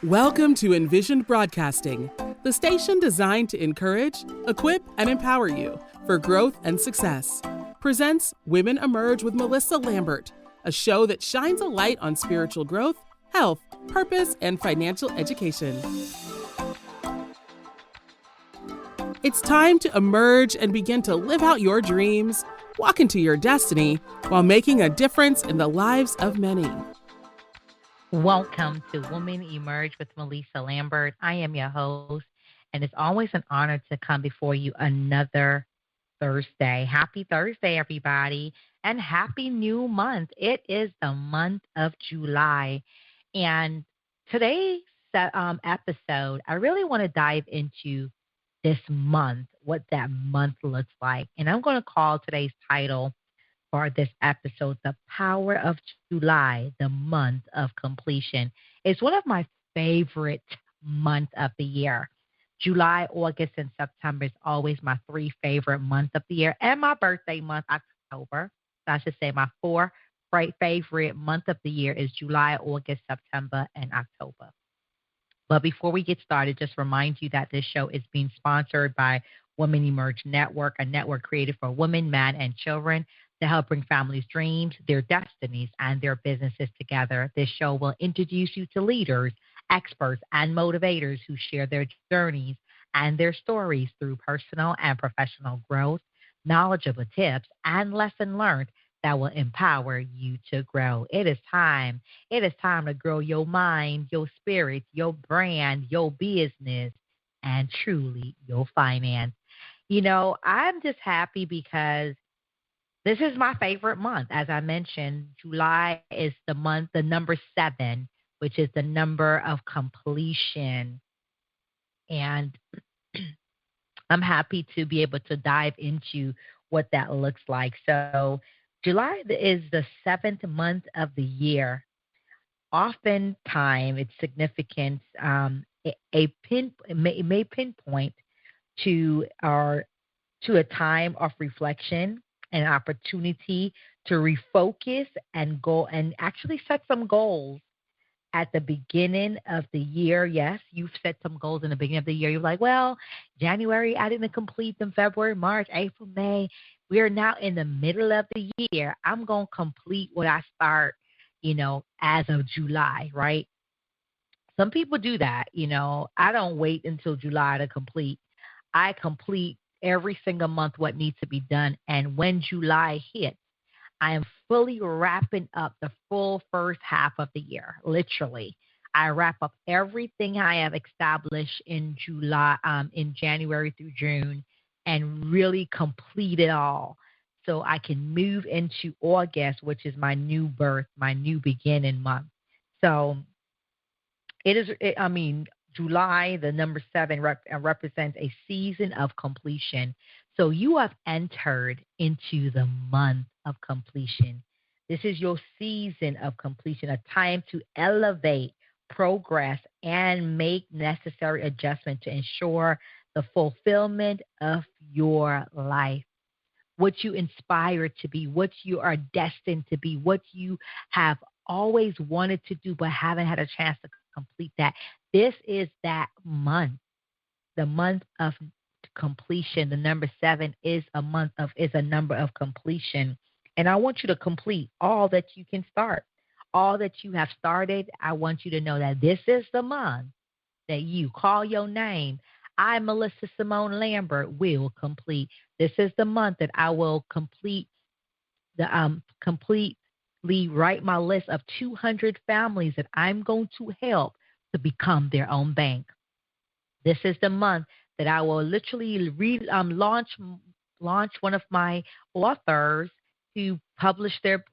Welcome to Envisioned Broadcasting, the station designed to encourage, equip, and empower you for growth and success. Presents Women Emerge with Melissa Lambert, a show that shines a light on spiritual growth, health, purpose, and financial education. It's time to emerge and begin to live out your dreams, walk into your destiny, while making a difference in the lives of many. Welcome to Women Emerge with Melissa Lambert. I am your host, and it's always an honor to come before you another Thursday. Happy Thursday, everybody, and happy new month. It is the month of July, and today's episode, I really want to dive into this month, what that month looks like, and I'm going to call today's title for this episode, The Power of July, the month of completion. It's one of my favorite months of the year. July, August, and September is always my three favorite months of the year. And my birthday month, October. So I should say my four favorite month of the year is July, August, September, and October. But before we get started, just remind you that this show is being sponsored by Women Emerge Network, a network created for women, men, and children to help bring families' dreams, their destinies, and their businesses together. This show will introduce you to leaders, experts, and motivators who share their journeys and their stories through personal and professional growth, knowledgeable tips, and lessons learned that will empower you to grow. It is time. It is time to grow your mind, your spirit, your brand, your business, and truly your finance. You know, I'm just happy because this is my favorite month. As I mentioned, July is the month, the number 7, which is the number of completion. And I'm happy to be able to dive into what that looks like. So July is the 7th month of the year. Oftentimes, its significance it may pinpoint to a time of reflection, an opportunity to refocus and go and actually set some goals at the beginning of the year. Yes, you've set some goals in the beginning of the year. You're like, well, January, I didn't complete them. February, March, April, May. We are now in the middle of the year. I'm going to complete what I start, as of July, right? Some people do that. I don't wait until July to complete. I complete every single month what needs to be done. And when July hits, I am fully wrapping up the full first half of the year. Literally, I wrap up everything I have established in January through June, and really complete it all. So I can move into August, which is my new birth, my new beginning month. So July, the number 7, represents a season of completion. So you have entered into the month of completion. This is your season of completion, a time to elevate, progress, and make necessary adjustments to ensure the fulfillment of your life. What you inspire to be, what you are destined to be, what you have always wanted to do but haven't had a chance to complete that. This is that month, the month of completion. The number 7 is a number of completion. And I want you to complete all that you can start, all that you have started. I want you to know that this is the month that you call your name. I, Melissa Simone Lambert, will complete. This is the month that I will completely write my list of 200 families that I'm going to help to become their own bank. This is the month that I will literally launch one of my authors who published her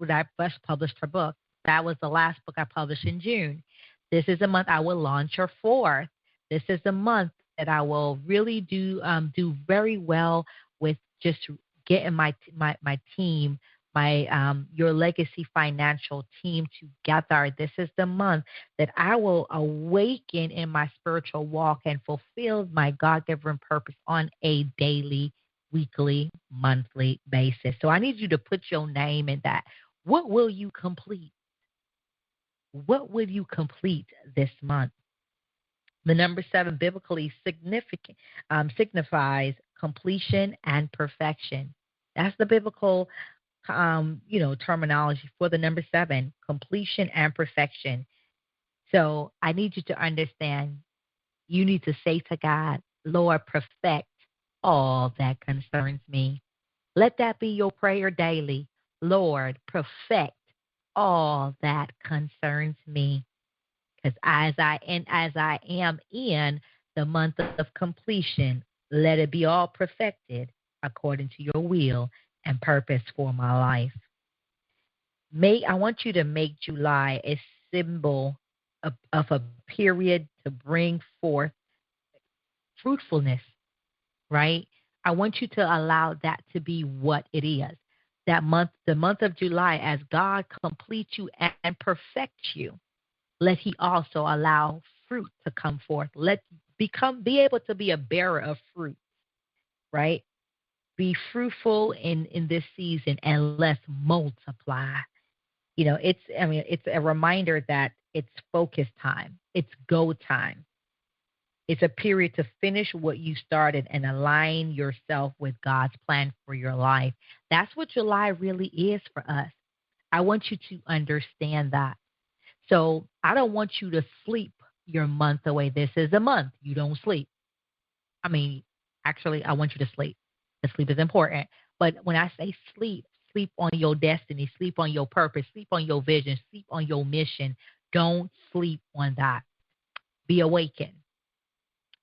book. That was the last book I published in June. This is the month I will launch her 4th. This is the month that I will really do very well with just getting my team, Your Legacy Financial team together. This is the month that I will awaken in my spiritual walk and fulfill my God-given purpose on a daily, weekly, monthly basis. So I need you to put your name in that. What will you complete? What will you complete this month? The number 7 biblically signifies completion and perfection. That's the biblical, terminology for the number 7, completion and perfection. So I need you to understand. You need to say to God, Lord, perfect all that concerns me. Let that be your prayer daily. Lord, perfect all that concerns me. Because as I am in the month of completion, let it be all perfected according to your will and purpose for my life. I want you to make July a symbol of a period to bring forth fruitfulness, right? I want you to allow that to be what it is. That month, the month of July, as God completes you and perfects you, let He also allow fruit to come forth. Be able to be a bearer of fruit, right? Be fruitful in this season and let's multiply. It's a reminder that it's focus time. It's go time. It's a period to finish what you started and align yourself with God's plan for your life. That's what July really is for us. I want you to understand that. So I don't want you to sleep your month away. This is a month you don't sleep. Actually, I want you to sleep. The sleep is important. But when I say sleep, sleep on your destiny, sleep on your purpose, sleep on your vision, sleep on your mission. Don't sleep on that. Be awakened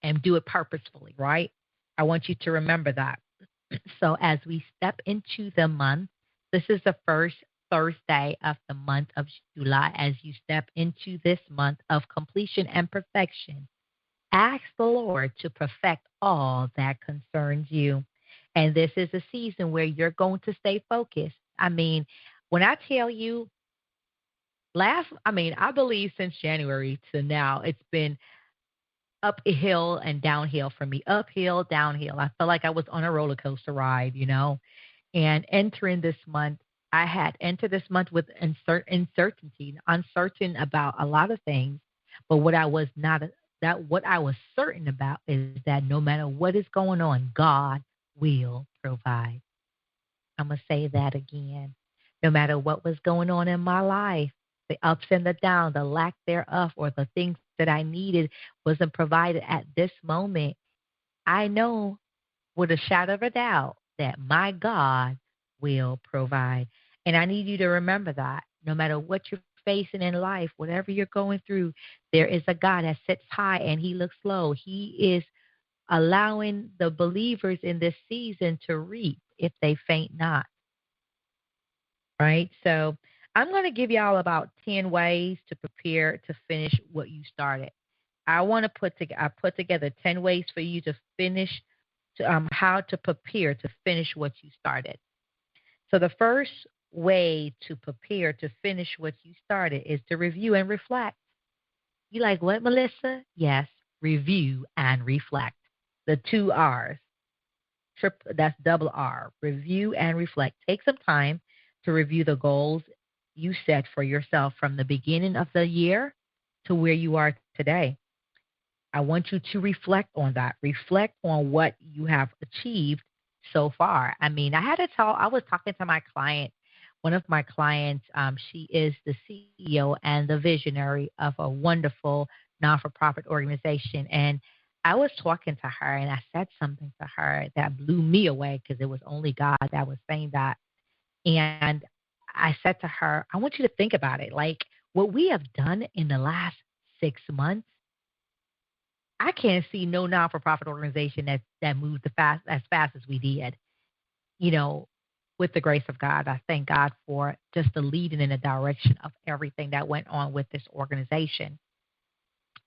and do it purposefully, right? I want you to remember that. So as we step into the month, this is the first Thursday of the month of July. As you step into this month of completion and perfection, ask the Lord to perfect all that concerns you. And this is a season where you're going to stay focused. When I tell you, I believe since January to now, it's been uphill and downhill for me. Uphill, downhill. I felt like I was on a roller coaster ride, And entering this month, I had entered this month with uncertainty, uncertain about a lot of things. But what I was certain about is that no matter what is going on, God will provide. I'm going to say that again. No matter what was going on in my life, the ups and the downs, the lack thereof, or the things that I needed wasn't provided at this moment, I know with a shadow of a doubt that my God will provide. And I need you to remember that no matter what you're facing in life, whatever you're going through, there is a God that sits high and He looks low. He is allowing the believers in this season to reap if they faint not. Right? So I'm going to give y'all about 10 ways to prepare to finish what you started. I put together 10 ways for you to finish, how to prepare to finish what you started. So the first way to prepare to finish what you started is to review and reflect. You like what, Melissa? Yes, review and reflect. The 2 R's. That's double R. Review and reflect. Take some time to review the goals you set for yourself from the beginning of the year to where you are today. I want you to reflect on that. Reflect on what you have achieved so far. I was talking to my client, one of my clients. She is the CEO and the visionary of a wonderful non-for-profit organization. And I was talking to her and I said something to her that blew me away because it was only God that was saying that. And I said to her, I want you to think about it. Like what we have done in the last 6 months, I can't see no non-for-profit organization that moved as fast as we did. With the grace of God, I thank God for just the leading in the direction of everything that went on with this organization.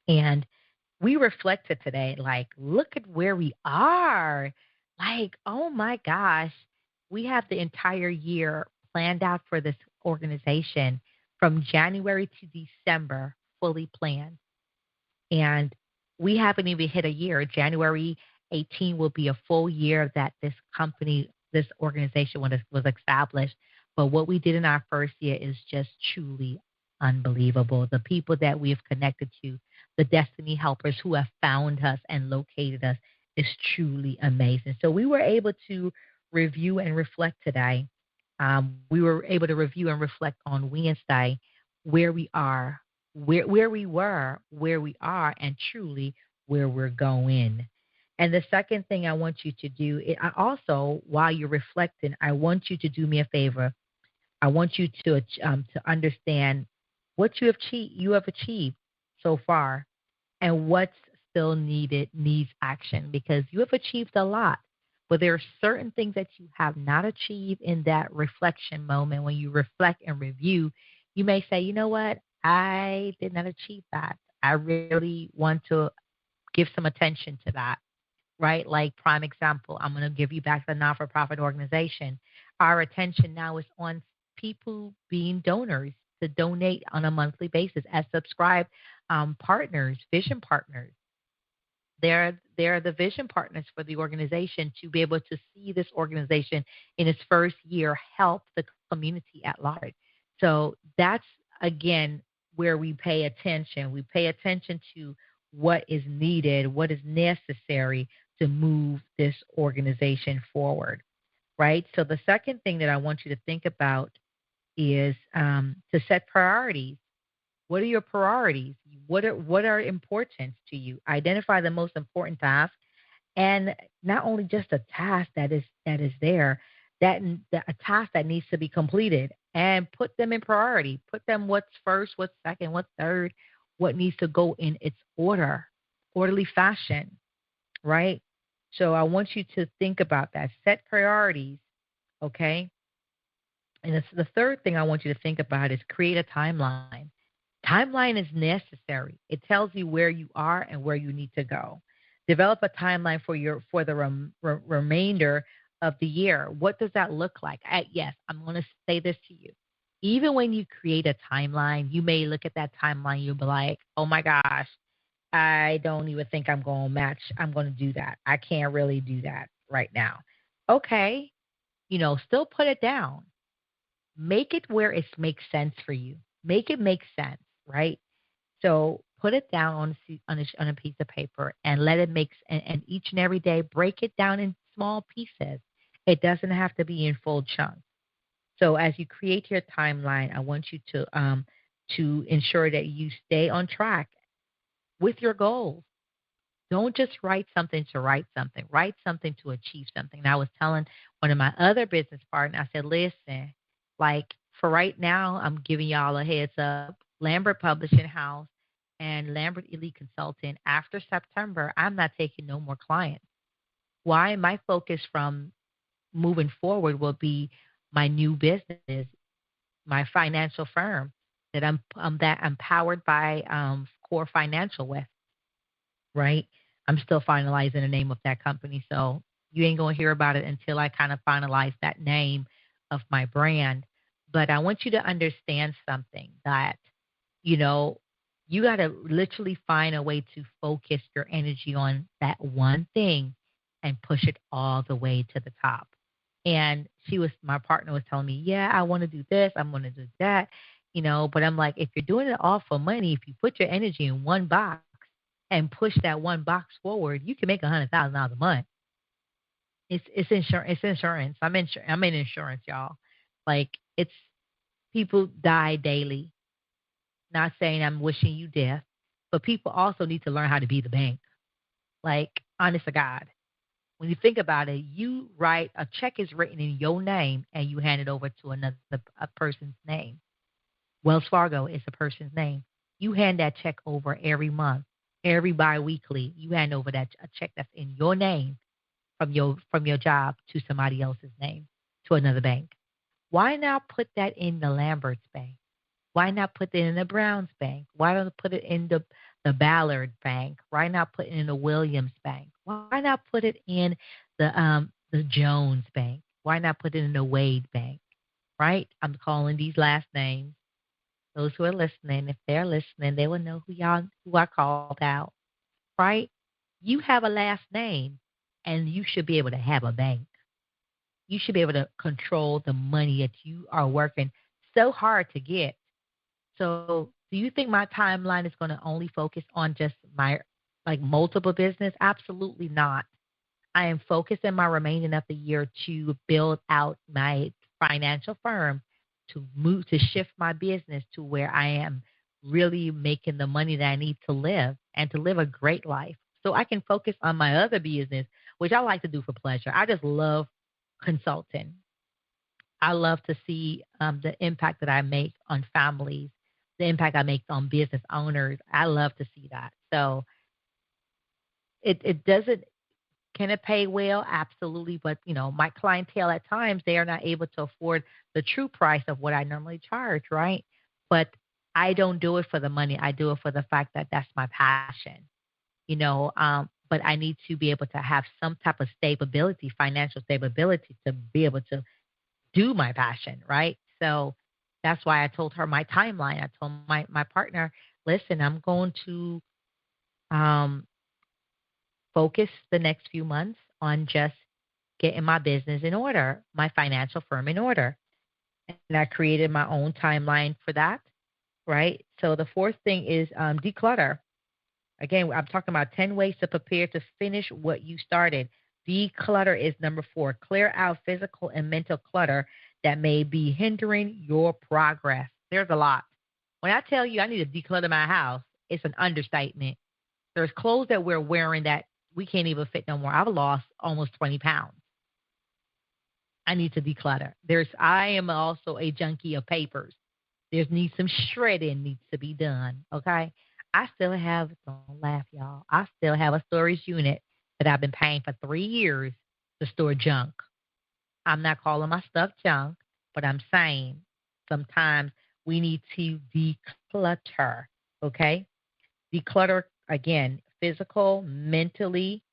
And we reflected today, like, look at where we are. Like, oh my gosh, we have the entire year planned out for this organization from January to December, fully planned. And we haven't even hit a year. January 18 will be a full year that this organization was established. But what we did in our first year is just truly unbelievable. The people that we have connected to, the destiny helpers who have found us and located us is truly amazing. So we were able to review and reflect today. We were able to review and reflect on Wednesday where we are, where we were, where we are, and truly where we're going. And the second thing I want you to do, I also, while you're reflecting, I want you to do me a favor. I want you to understand what you have achieved so far, and what's still needs action, because you have achieved a lot. But there are certain things that you have not achieved in that reflection moment. When you reflect and review, you may say, you know what, I did not achieve that. I really want to give some attention to that, right? Like, prime example, I'm going to give you back the non for profit organization. Our attention now is on people being donors to donate on a monthly basis as subscribed partners, vision partners. They're the vision partners for the organization to be able to see this organization in its first year help the community at large. So that's, again, where we pay attention. We pay attention to what is needed, what is necessary to move this organization forward, right? So the second thing that I want you to think about is to set priorities. What are your priorities? What are important to you? Identify the most important task, and not only just a task that is there, a task that needs to be completed, and put them in priority. Put them what's first, what's second, what's third, what needs to go in its orderly fashion, right? So I want you to think about that. Set priorities, okay? And the third thing I want you to think about is create a timeline. Timeline is necessary. It tells you where you are and where you need to go. Develop a timeline for the remainder of the year. What does that look like? Yes, I'm going to say this to you. Even when you create a timeline, you may look at that timeline, you'll be like, oh my gosh, I don't even think I'm going to do that. I can't really do that right now. Okay, still put it down. Make it where it makes sense for you. Make it make sense, right? So put it down on a piece of paper and let it and each and every day break it down in small pieces. It doesn't have to be in full chunks. So as you create your timeline, I want you to ensure that you stay on track with your goals. Don't just write something to write something. Write something to achieve something. And I was telling one of my other business partners, I said, listen, like, for right now, I'm giving y'all a heads up. Lambert Publishing House and Lambert Elite Consulting, after September, I'm not taking no more clients. Why? My focus from moving forward will be my new business, my financial firm that I'm powered by Core Financial with, right? I'm still finalizing the name of that company, so you ain't gonna hear about it until I kind of finalize that name of my brand. But I want you to understand something, that you got to literally find a way to focus your energy on that one thing and push it all the way to the top. And my partner was telling me, yeah, I want to do this, I'm going to do that, but I'm like, if you're doing it all for money, if you put your energy in one box and push that one box forward, you can make $100,000 a month. It's insurance. I'm in insurance, y'all. Like, it's people die daily. Not saying I'm wishing you death, but people also need to learn how to be the bank. Like, honest to God, when you think about it, you write a check is written in your name and you hand it over to a person's name. Wells Fargo is a person's name. You hand that check over every month, every biweekly. You hand over a check that's in your name from your job to somebody else's name, to another bank. Why not put that in the Lambert's bank? Why not put it in the Browns bank? Why don't put it in the Ballard bank? Why not put it in the Williams bank? Why not put it in the Jones bank? Why not put it in the Wade bank? Right? I'm calling these last names. Those who are listening, if they're listening, they will know who I called out. Right? You have a last name, and you should be able to have a bank. You should be able to control the money that you are working so hard to get. So, do you think my timeline is going to only focus on just my like multiple business? Absolutely not. I am focused in my remaining of the year to build out my financial firm, to move, to shift my business to where I am really making the money that I need to live and to live a great life. So I can focus on my other business, which I like to do for pleasure. I just love consulting. I love to see the impact that I make on families, the impact I make on business owners. I love to see that. So it doesn't, can it pay well? Absolutely. But, my clientele at times, they are not able to afford the true price of what I normally charge, right? But I don't do it for the money. I do it for the fact that that's my passion, but I need to be able to have some type of stability, financial stability to be able to do my passion, right? So that's why I told her my timeline. I told my partner, listen, I'm going to um, focus the next few months on just getting my business in order, my financial firm in order. And I created my own timeline for that, right? So the fourth thing is declutter. Again, I'm talking about 10 ways to prepare to finish what you started. Declutter is number 4. Clear out physical and mental clutter that may be hindering your progress. There's a lot. When I tell you I need to declutter my house, it's an understatement. There's clothes that we're wearing that we can't even fit no more. I've lost almost 20 pounds. I need to declutter. I am also a junkie of papers. There's needs some shredding needs to be done. Okay. I still have, don't laugh, y'all. I still have a storage unit that I've been paying for 3 years to store junk. I'm not calling my stuff junk, but I'm saying sometimes we need to declutter. Okay. Declutter, again, physical, mentally,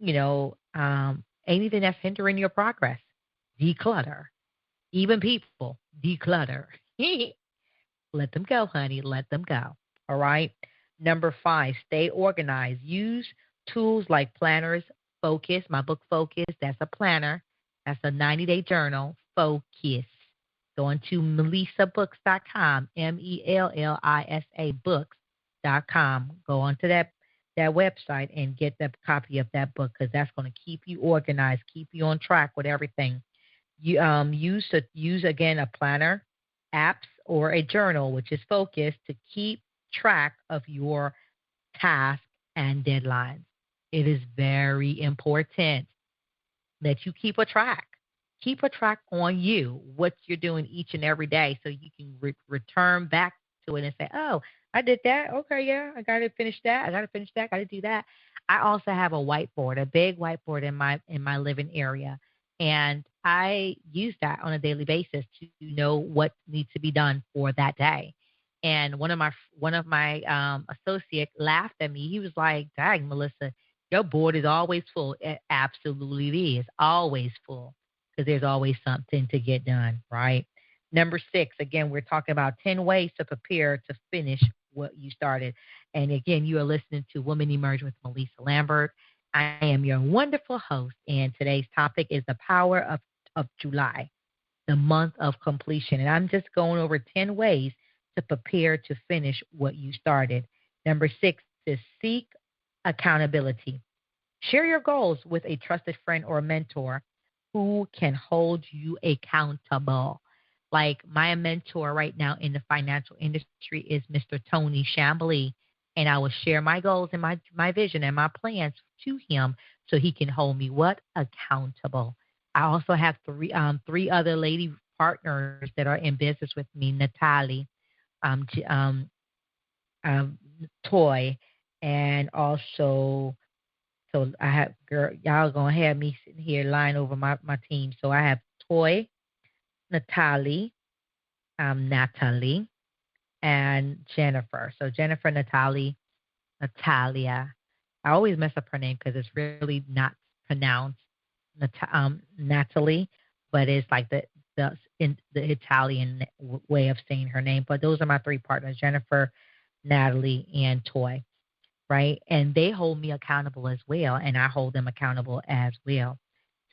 anything that's hindering your progress. Declutter. Even people, declutter. Let them go, honey. Let them go. All right. Number 5, stay organized. Use tools like planners, Focus, my book Focus. That's a planner. That's a 90-day journal. Focus. Go on to melissabooks.com, Mellisa books.com. Go on to that website and get the copy of that book because that's going to keep you organized, keep you on track with everything. You use again a planner, apps, or a journal, which is Focus, to keep track of your tasks and deadlines. It is very important that you keep a track. Keep a track on you, what you're doing each and every day, so you can return back to it and say, oh, I did that. Okay, yeah, I got to finish that. I got to finish that. Got to do that. I also have a whiteboard, a big whiteboard in my living area, and I use that on a daily basis to know what needs to be done for that day. And one of my associates laughed at me. He was like, "Dang, Melissa, your board is always full." It absolutely is always full because there's always something to get done, right? Number 6, again, we're talking about 10 ways to prepare to finish what you started. And again, you are listening to Woman Emerge with Melissa Lambert. I am your wonderful host, and today's topic is the power of July, the month of completion. And I'm just going over 10 ways to prepare to finish what you started. Number 6 is seek accountability. Share your goals with a trusted friend or mentor who can hold you accountable. Like my mentor right now in the financial industry is Mr. Tony Chambly, and I will share my goals and my vision and my plans to him so he can hold me accountable. I also have three other lady partners that are in business with me: Natalie, Toy, and also, so I have, girl, y'all gonna have me sitting here lying over my team. So I have Toy, Natalie, and Jennifer. So Jennifer, Natalia. I always mess up her name because it's really not pronounced Natalie, but it's like the Italian way of saying her name. But those are my 3 partners: Jennifer, Natalie, and Toy, right? And they hold me accountable as well, and I hold them accountable as well.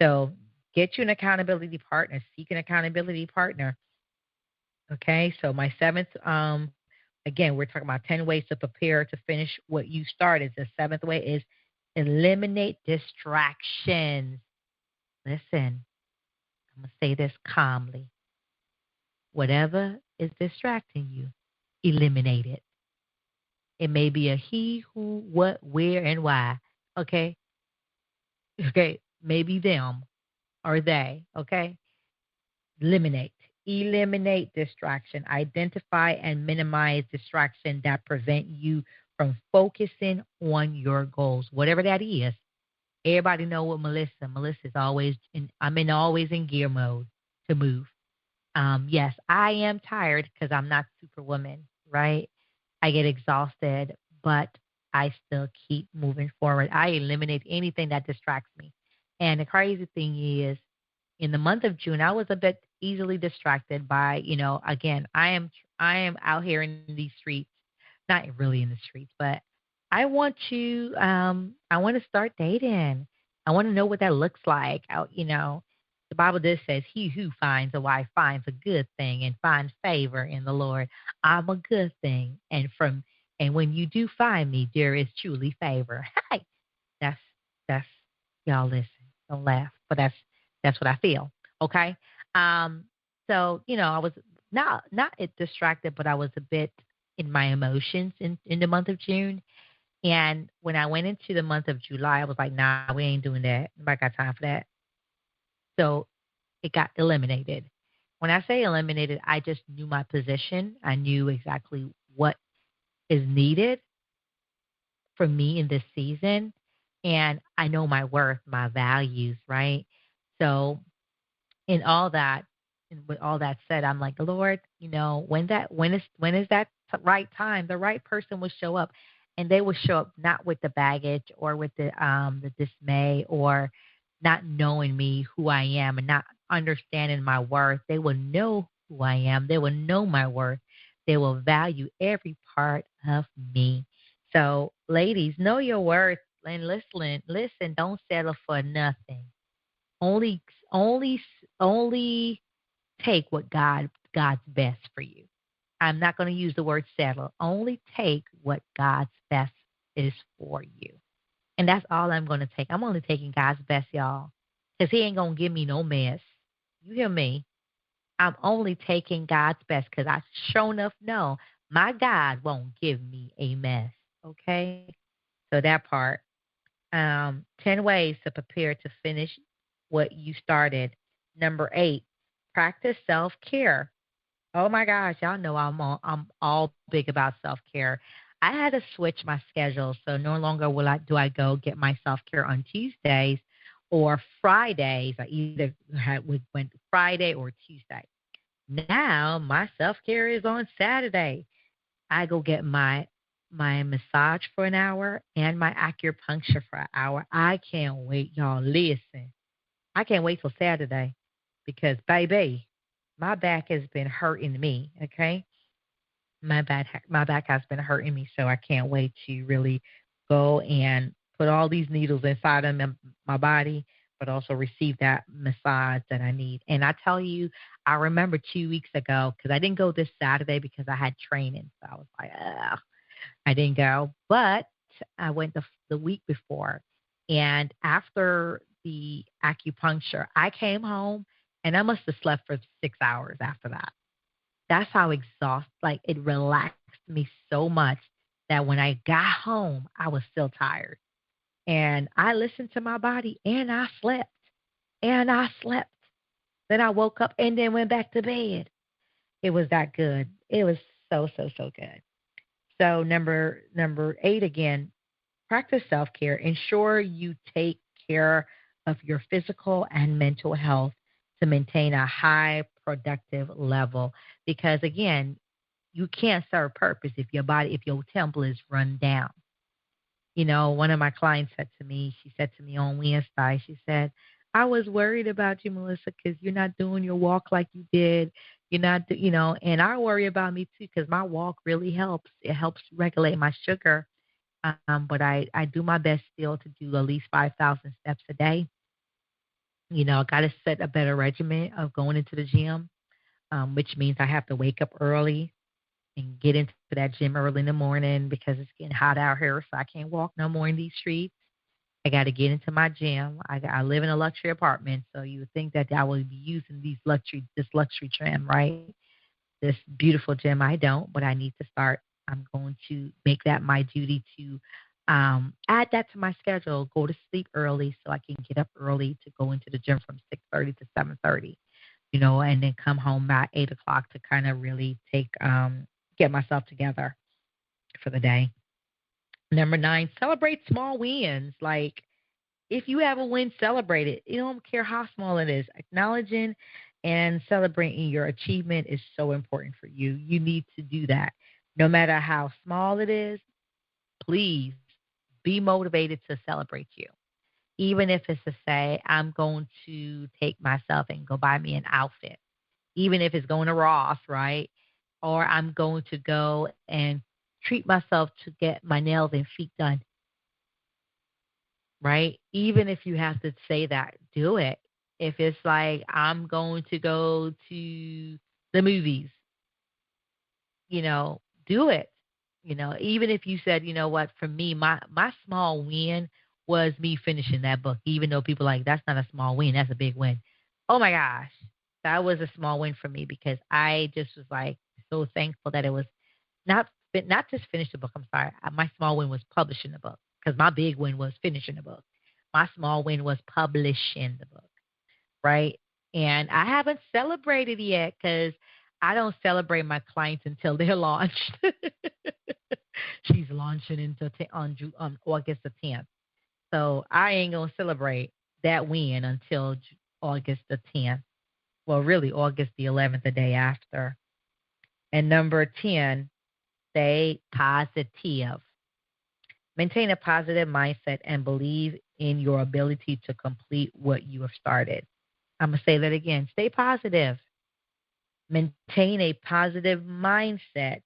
So get you an accountability partner, seek an accountability partner, Okay, so my seventh, again, we're talking about 10 ways to prepare to finish what you started. The seventh way is eliminate distractions. Listen, I'm going to say this calmly. Whatever is distracting you, eliminate it. It may be a he, who, what, where, and why. Okay. Okay. Maybe them or they. Okay. Eliminate. Eliminate distraction. Identify and minimize distraction that prevent you from focusing on your goals, whatever that is. Everybody know what Melissa. Melissa's always always in gear mode to move. Yes, I am tired because I'm not Superwoman, right? I get exhausted, but I still keep moving forward. I eliminate anything that distracts me. And the crazy thing is, in the month of June, I was a bit easily distracted by, again, I am out here in these streets, not really in the streets, but I want to start dating. I want to know what that looks like. The Bible does says, "He who finds a wife finds a good thing and finds favor in the Lord." I'm a good thing, and when you do find me, there is truly favor. Hey, that's that's y'all listen. Don't laugh, but that's what I feel. Okay. Um, so I was not distracted, but I was a bit in my emotions in the month of June. And when I went into the month of July, I was like, nah, we ain't doing that. Nobody got time for that. So it got eliminated. When I say eliminated, I just knew my position. I knew exactly what is needed for me in this season. And I know my worth, my values, right? So in all that, and with all that said, I'm like, Lord, when is that right time? The right person will show up, and they will show up not with the baggage or with the dismay or not knowing me who I am and not understanding my worth. They will know who I am. They will know my worth. They will value every part of me. So, ladies, know your worth and listen. Don't settle for nothing. Only only only take what God's best for you. I'm not going to use the word settle. Only take what God's best is for you. And that's all I'm going to take. I'm only taking God's best, y'all. Because he ain't going to give me no mess. You hear me? I'm only taking God's best because I sure enough know my God won't give me a mess. Okay? So that part. 10 ways to prepare to finish what you started. Number 8, practice self-care. Oh my gosh, y'all know I'm all big about self-care. I had to switch my schedule, so no longer do I go get my self-care on Tuesdays or Fridays. I either went Friday or Tuesday. Now my self-care is on Saturday. I go get my massage for an hour and my acupuncture for an hour. I can't wait, y'all. Listen, I can't wait till Saturday because, baby, my back has been hurting me. Okay, my back has been hurting me, so I can't wait to really go and put all these needles inside of my body, but also receive that massage that I need. And I tell you, I remember 2 weeks ago because I didn't go this Saturday because I had training, so I was like, ugh. I didn't go, but I went the week before. And after the acupuncture, I came home and I must have slept for 6 hours after that. That's how exhausted, like it relaxed me so much that when I got home, I was still tired. And I listened to my body and I slept and I slept. Then I woke up and then went back to bed. It was that good. It was so, so, so good. So number 8 again, practice self-care. Ensure you take care of your physical and mental health to maintain a high productive level. Because again, you can't serve purpose if your temple is run down. One of my clients she said to me on Wednesday, she said, I was worried about you, Melissa, because you're not doing your walk like you did. You're not, and I worry about me too, because my walk really helps. It helps regulate my sugar. But I do my best still to do at least 5,000 steps a day. I got to set a better regimen of going into the gym. which means I have to wake up early and get into that gym early in the morning because it's getting hot out here, so I can't walk no more in these streets. I got to get into my gym. I live in a luxury apartment, so you would think that I would be using this luxury trim, right? This beautiful gym. I don't, but I need to start. I'm going to make that my duty to add that to my schedule. Go to sleep early so I can get up early to go into the gym from 6:30 to 7:30. And then come home by 8 o'clock to kind of really get myself together for the day. Number 9, celebrate small wins. Like, if you have a win, celebrate it. You don't care how small it is. Acknowledging and celebrating your achievement is so important for you. You need to do that. No matter how small it is, please be motivated to celebrate you. Even if it's to say, I'm going to take myself and go buy me an outfit. Even if it's going to Ross, right? Or I'm going to go and treat myself to get my nails and feet done, right? Even if you have to say that, do it. If it's like, I'm going to go to the movies, do it. Even if you said, you know what, for me, my small win was me finishing that book, even though people are like, that's not a small win, that's a big win. Oh my gosh, that was a small win for me because I just was like so thankful that it was not just finish the book. I'm sorry. My small win was publishing the book because my big win was finishing the book. My small win was publishing the book, right? And I haven't celebrated yet because I don't celebrate my clients until they're launched. She's launching on August the 10th. So I ain't going to celebrate that win until August the 10th. Well, really, August the 11th, the day after. And number 10, stay positive. Maintain a positive mindset and believe in your ability to complete what you have started. I'm going to say that again. Stay positive. Maintain a positive mindset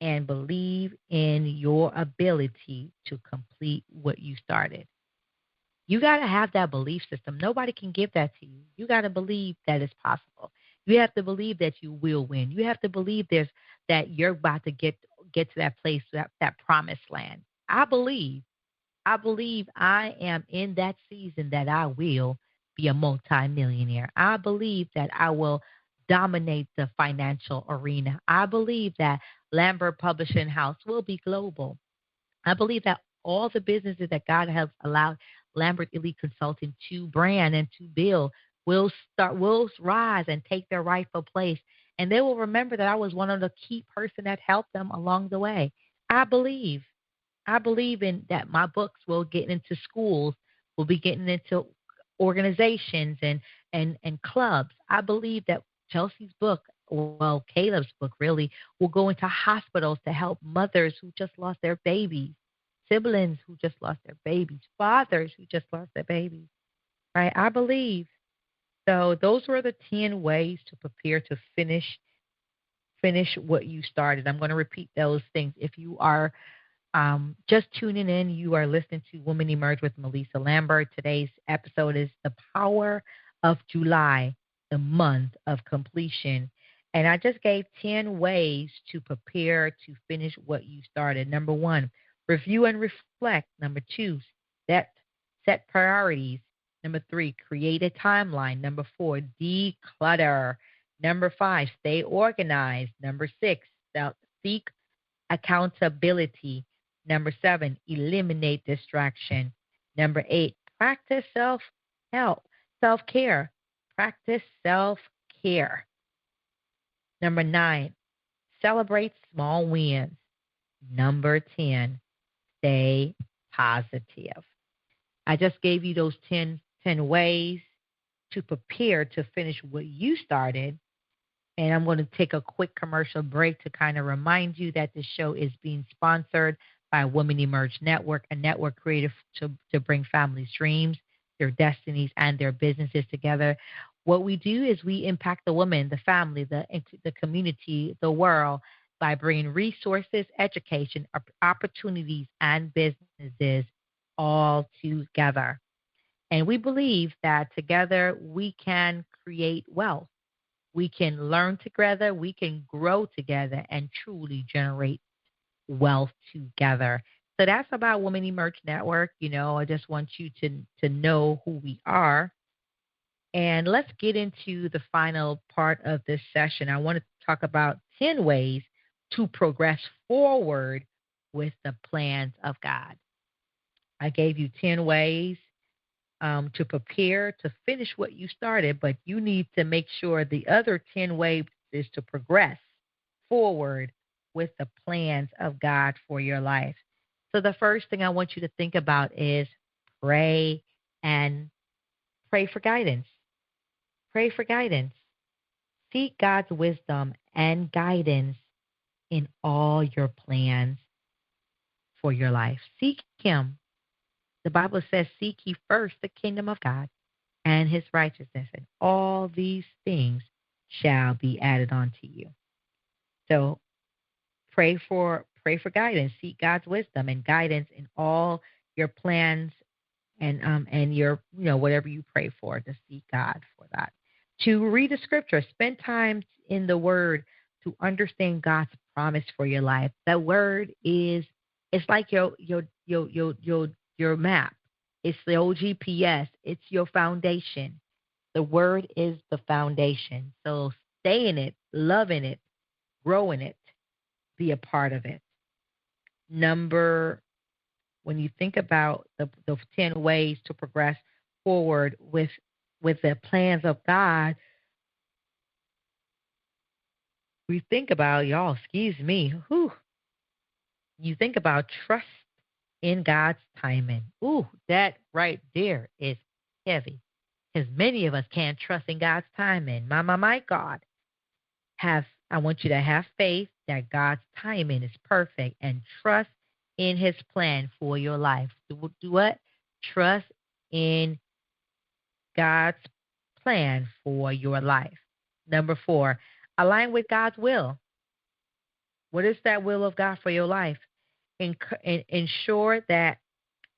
and believe in your ability to complete what you started. You got to have that belief system. Nobody can give that to you. You got to believe that it's possible. You have to believe that you will win. You have to believe that you're about to get to that place, that promised land. I believe I am in that season that I will be a multimillionaire. I believe that I will dominate the financial arena. I believe that Lambert Publishing House will be global. I believe that all the businesses that God has allowed Lambert Elite Consulting to brand and to build will rise and take their rightful place. And they will remember that I was one of the key person that helped them along the way. I believe in that my books will get into schools, will be getting into organizations and clubs. I believe that Chelsea's book, well, Caleb's book really, will go into hospitals to help mothers who just lost their babies, siblings who just lost their babies, fathers who just lost their babies. Right? I believe. So those were the 10 ways to prepare to finish what you started. I'm going to repeat those things. If you are just tuning in, you are listening to Women Emerge with Melissa Lambert. Today's episode is The Power of July, the month of completion. And I just gave 10 ways to prepare to finish what you started. Number 1, review and reflect. Number 2, set priorities. Number 3, create a timeline. Number 4, declutter. Number 5, stay organized. Number 6, seek accountability. Number 7, eliminate distraction. Number 8, practice self-care. Practice self-care. Number 9, celebrate small wins. Number 10, stay positive. I just gave you those 10 ways to prepare to finish what you started. And I'm going to take a quick commercial break to kind of remind you that this show is being sponsored by Women Emerge Network, a network created to bring families' dreams, their destinies, and their businesses together. What we do is we impact the woman, the family, the community, the world by bringing resources, education, opportunities, and businesses all together. And we believe that together we can create wealth. We can learn together, we can grow together, and truly generate wealth together. So that's about Women Emerge Network. I just want you to know who we are. And let's get into the final part of this session. I want to talk about 10 ways to progress forward with the plans of God. I gave you 10 ways to prepare to finish what you started, but you need to make sure the other 10 ways is to progress forward with the plans of God for your life. So the first thing I want you to think about is pray and pray for guidance. Pray for guidance. Seek God's wisdom and guidance in all your plans for your life. Seek Him. The Bible says, seek ye first the kingdom of God and His righteousness, and all these things shall be added unto you. So pray for guidance. Seek God's wisdom and guidance in all your plans and your whatever you pray for, to seek God for that. To read the scripture, spend time in the Word to understand God's promise for your life. That Word it's like your map. It's the old GPS. It's your foundation. The Word is the foundation. So stay in it, love in it, grow in it, be a part of it. When you think about the 10 ways to progress forward with the plans of God, we think about, y'all, excuse me, you think about trust in God's timing. Ooh, that right there is heavy, because many of us can't trust in God's timing. My God. I want you to have faith that God's timing is perfect and trust in His plan for your life. Do what? Trust in God's plan for your life. Number 4, align with God's will. What is that will of God for your life? Ensure that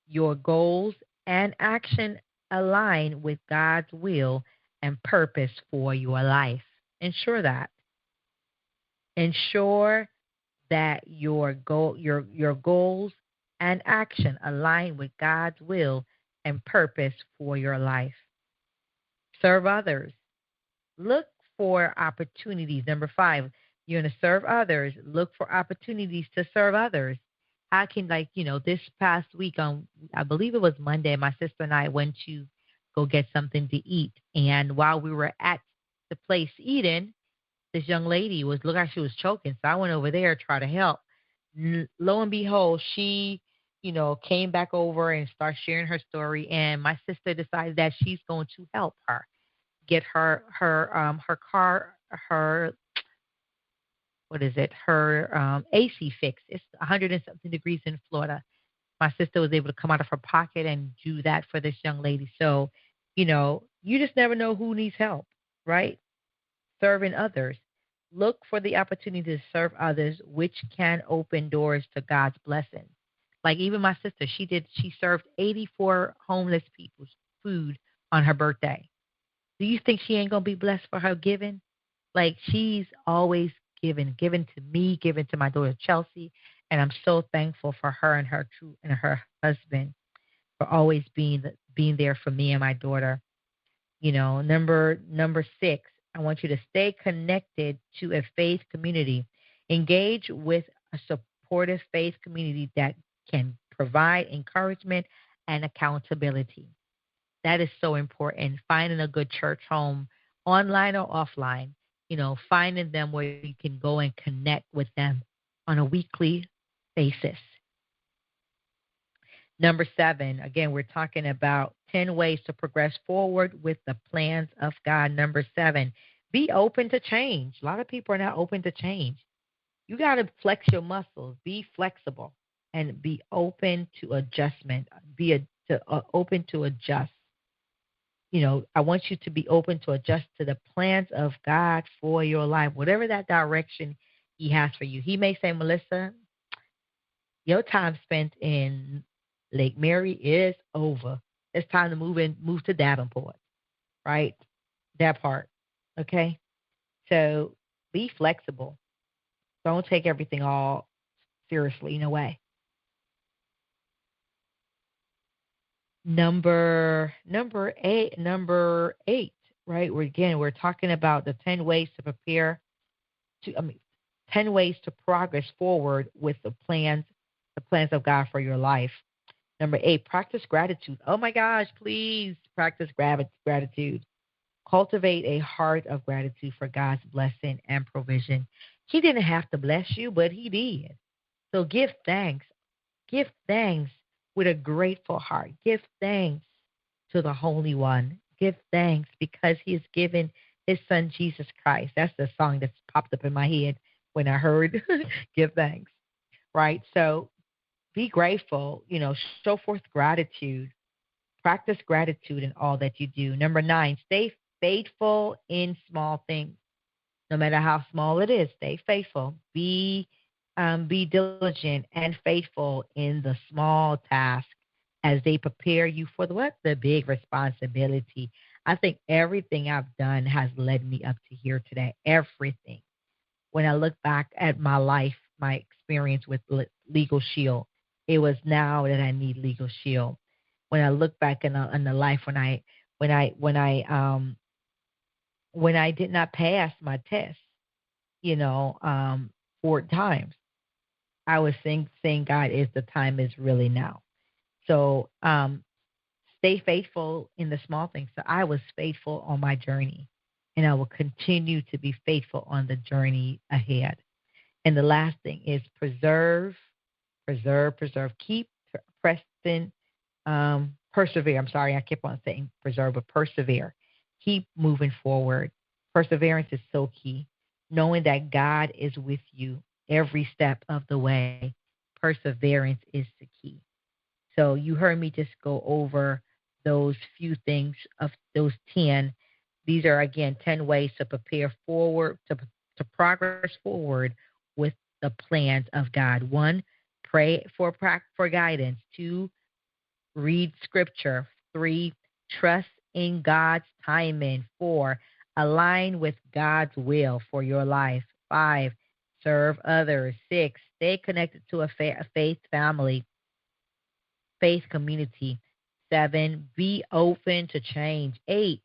your goals and action align with God's will and purpose for your life. Ensure that. Ensure that your goals and action align with God's will and purpose for your life. Serve others. Look for opportunities. Number 5, you're going to serve others. Look for opportunities to serve others. I can, this past week I believe it was Monday, my sister and I went to go get something to eat. And while we were at the place eating, this young lady looked like she was choking. So I went over there to try to help. Lo and behold, she, came back over and started sharing her story. And my sister decided that she's going to help her get her car, her AC fixed. It's 100 and something degrees in Florida. My sister was able to come out of her pocket and do that for this young lady. So, you just never know who needs help, right? Serving others. Look for the opportunity to serve others, which can open doors to God's blessing. Like even my sister, she served 84 homeless people's food on her birthday. Do you think she ain't going to be blessed for her giving? Like, she's always given to me, given to my daughter Chelsea, and I'm so thankful for her and her husband for always being there for me and my daughter. Number 6, I want you to stay connected to a faith community. Engage with a supportive faith community that can provide encouragement and accountability. That is so important. Finding a good church home, online or offline, finding them where you can go and connect with them on a weekly basis. Number 7, again, we're talking about 10 ways to progress forward with the plans of God. Number 7, be open to change. A lot of people are not open to change. You got to flex your muscles, be flexible, and be open to adjustment. Open to adjust. I want you to be open to adjust to the plans of God for your life, whatever that direction He has for you. He may say, Melissa, your time spent in Lake Mary is over. It's time to move to Davenport, right? That part, okay? So be flexible. Don't take everything all seriously in a way. Number eight, right? We're talking about the 10 ways to prepare to I mean 10 ways to progress forward with the plans of God for your life. Number 8, practice gratitude. Oh my gosh, please practice gratitude. Cultivate a heart of gratitude for God's blessing and provision. He didn't have to bless you, but He did. So give thanks. Give thanks with a grateful heart. Give thanks to the Holy One. Give thanks because He has given His Son Jesus Christ. That's the song that's popped up in my head when I heard give thanks, right? So be grateful, show forth gratitude. Practice gratitude in all that you do. Number 9, stay faithful in small things. No matter how small it is, stay faithful. Be diligent and faithful in the small tasks as they prepare you for the big responsibility. I think everything I've done has led me up to here today. Everything. When I look back at my life, my experience with Legal Shield, it was now that I need Legal Shield. When I look back in the life when I did not pass my test, 4 times, I was saying, God, is the time is really now. So stay faithful in the small things. So I was faithful on my journey, and I will continue to be faithful on the journey ahead. And the last thing is preserve. Keep pressing, persevere. I'm sorry, I keep on saying preserve, but persevere. Keep moving forward. Perseverance is so key. Knowing that God is with you every step of the way. Perseverance is the key. So you heard me just go over those few things of those 10. These are, again, 10 ways to prepare forward, to progress forward with the plans of God. 1, pray for guidance. 2, read scripture. 3, trust in God's timing. 4, align with God's will for your life. 5, serve others. 6, stay connected to a faith family, faith community. 7, be open to change. 8,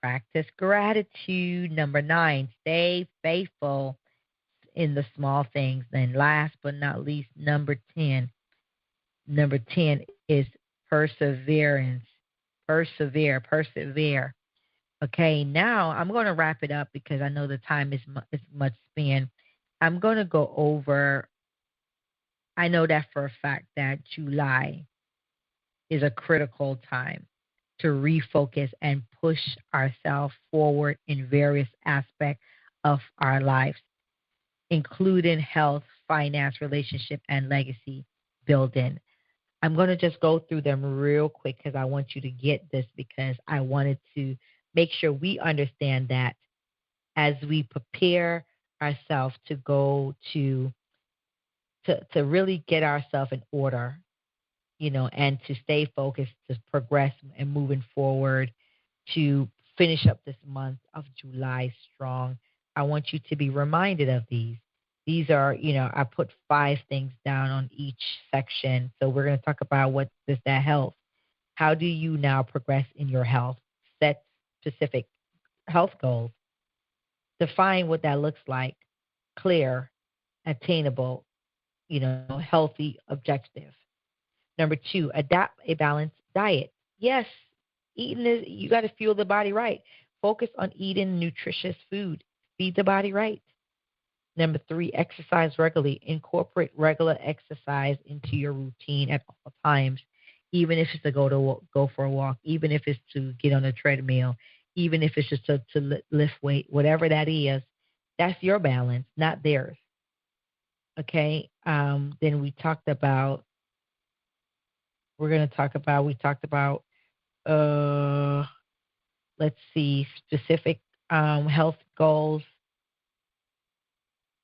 practice gratitude. Number 9, stay faithful in the small things. And last but not least, number 10 is perseverance. Persevere. Okay, now I'm going to wrap it up because I know the time is much spent. I'm going to go over, I know that for a fact that July is a critical time to refocus and push ourselves forward in various aspects of our lives, including health, finance, relationship, and legacy building. I'm going to just go through them real quick because I want you to get this, because I wanted to make sure we understand that as we prepare ourselves to go to really get ourselves in order, and to stay focused, to progress and moving forward, to finish up this month of July strong. I want you to be reminded of these. These are, I put 5 things down on each section. So we're going to talk about what is that health. How do you now progress in your health? Set specific health goals. Define what that looks like. Clear, attainable, healthy objective. Number 2, adapt a balanced diet. Yes, you got to fuel the body right. Focus on eating nutritious food. Feed the body right. Number 3, exercise regularly. Incorporate regular exercise into your routine at all times, even if it's to go for a walk, even if it's to get on a treadmill, even if it's just to lift weight, whatever that is. That's your balance, not theirs. Okay. Then we talked about. We talked about. Let's see, specific health goals.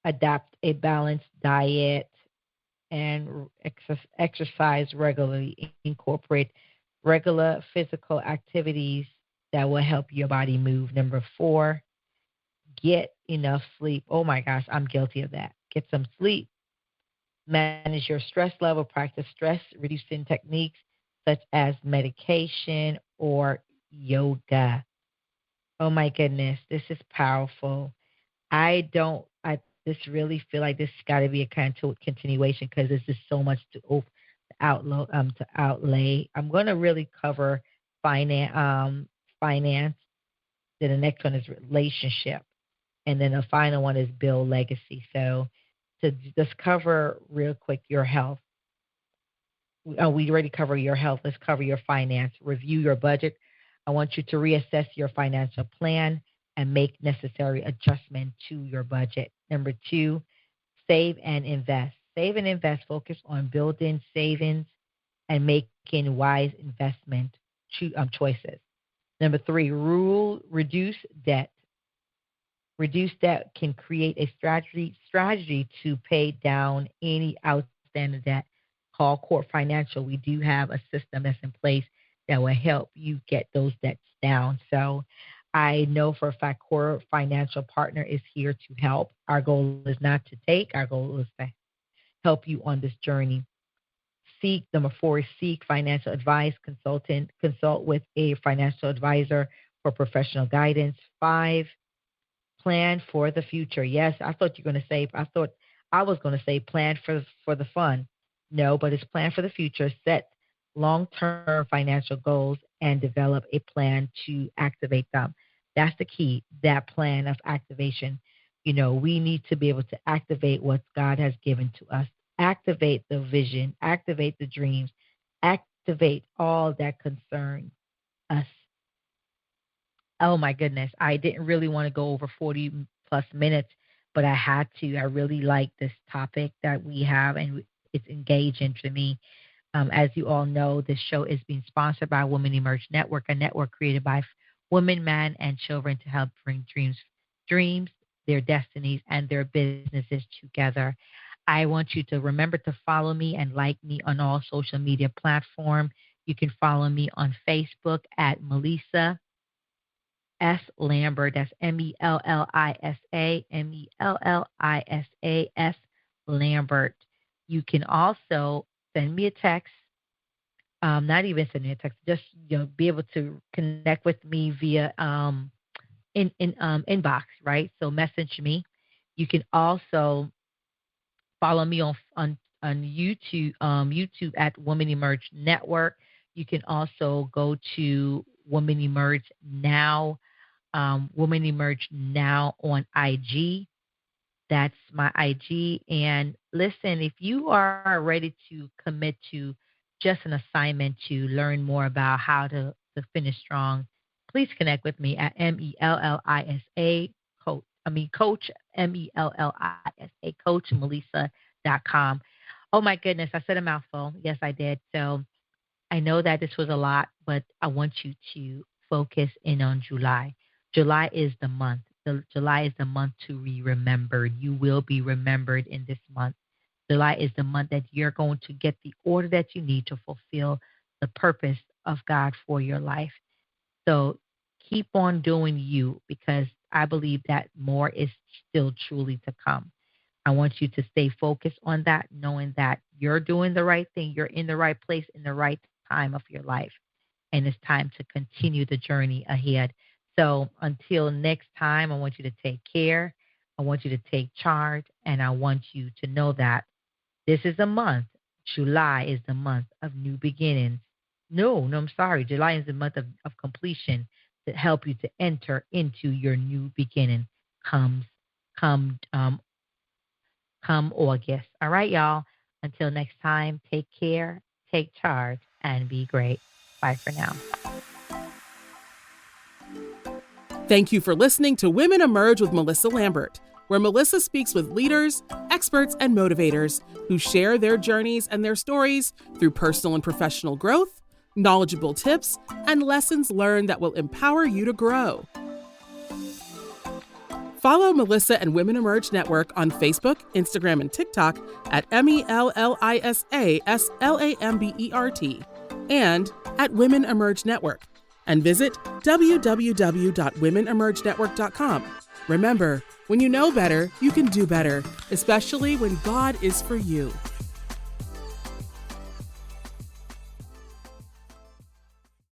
Adopt a balanced diet and exercise regularly. Incorporate regular physical activities that will help your body move. Number 4, Get enough sleep. Oh my gosh, I'm guilty of that. Get some sleep. Manage your stress level. Practice stress reducing techniques such as medication or yoga. Oh my goodness, this is powerful. I just really feel like this got to be a kind of continuation because there's just so much to outlay. I'm going to really cover finance. Then the next one is relationship, and then the final one is build legacy. So to just cover real quick your health. We already covered your health. Let's cover your finance. Review your budget. I want you to reassess your financial plan and make necessary adjustment to your budget. Number two, save and invest. Save and invest. Focus on building savings and making wise investment choices. Number three, reduce debt. Reduce debt can create a strategy to pay down any outstanding debt. Call Core Financial. We do have a system that's in place that will help you get those debts down. So I know for a fact Core Financial Partner is here to help. Our goal is not to take. Our goal is to help you on this journey. Number four is seek financial advice. Consult with a financial advisor for professional guidance. 5, plan for the future. Yes, I thought I was going to say plan for the fun. No, but it's plan for the future. Set long-term financial goals and develop a plan to activate them. That's the key, that plan of activation. We need to be able to activate what God has given to us. Activate the vision, activate the dreams, activate all that concerns us. Oh my goodness. I didn't really want to go over 40 plus minutes, but I had to. I really like this topic that we have, and it's engaging to me. As you all know, this show is being sponsored by Women Emerge Network, a network created by women, men, and children to help bring dreams, their destinies, and their businesses together. I want you to remember to follow me and like me on all social media platforms. You can follow me on Facebook at Melissa S. Lambert. That's Mellisa, Mellisa S. Lambert. You can also send me a text. Not even send me a text. Just be able to connect with me via inbox, right? So message me. You can also follow me on YouTube, YouTube at Women Emerge Network. You can also go to Women Emerge Now, Women Emerge Now on IG. That's my IG. And listen, if you are ready to commit to just an assignment to learn more about how to finish strong, please connect with me at Mellisa Coach, Mellisa Coach Melissa.com. Oh my goodness, I said a mouthful. Yes, I did. So I know that this was a lot, but I want you to focus in on July. July is the month. July is the month to be remembered. You will be remembered in this month. July is the month that you're going to get the order that you need to fulfill the purpose of God for your life. So keep on doing you, because I believe that more is still truly to come. I want you to stay focused on that, knowing that you're doing the right thing. You're in the right place in the right time of your life. And it's time to continue the journey ahead. So until next time, I want you to take care. I want you to take charge. And I want you to know that this is a month. July is the month of new beginnings. No, I'm sorry. July is the month of completion to help you to enter into your new beginning come August. All right, y'all. Until next time, take care, take charge, and be great. Bye for now. Thank you for listening to Women Emerge with Melissa Lambert, where Melissa speaks with leaders, experts, and motivators who share their journeys and their stories through personal and professional growth, knowledgeable tips, and lessons learned that will empower you to grow. Follow Melissa and Women Emerge Network on Facebook, Instagram, and TikTok at Mellisa Slambert and at Women Emerge Network. And visit www.womenemergenetwork.com. Remember, when you know better, you can do better, especially when God is for you.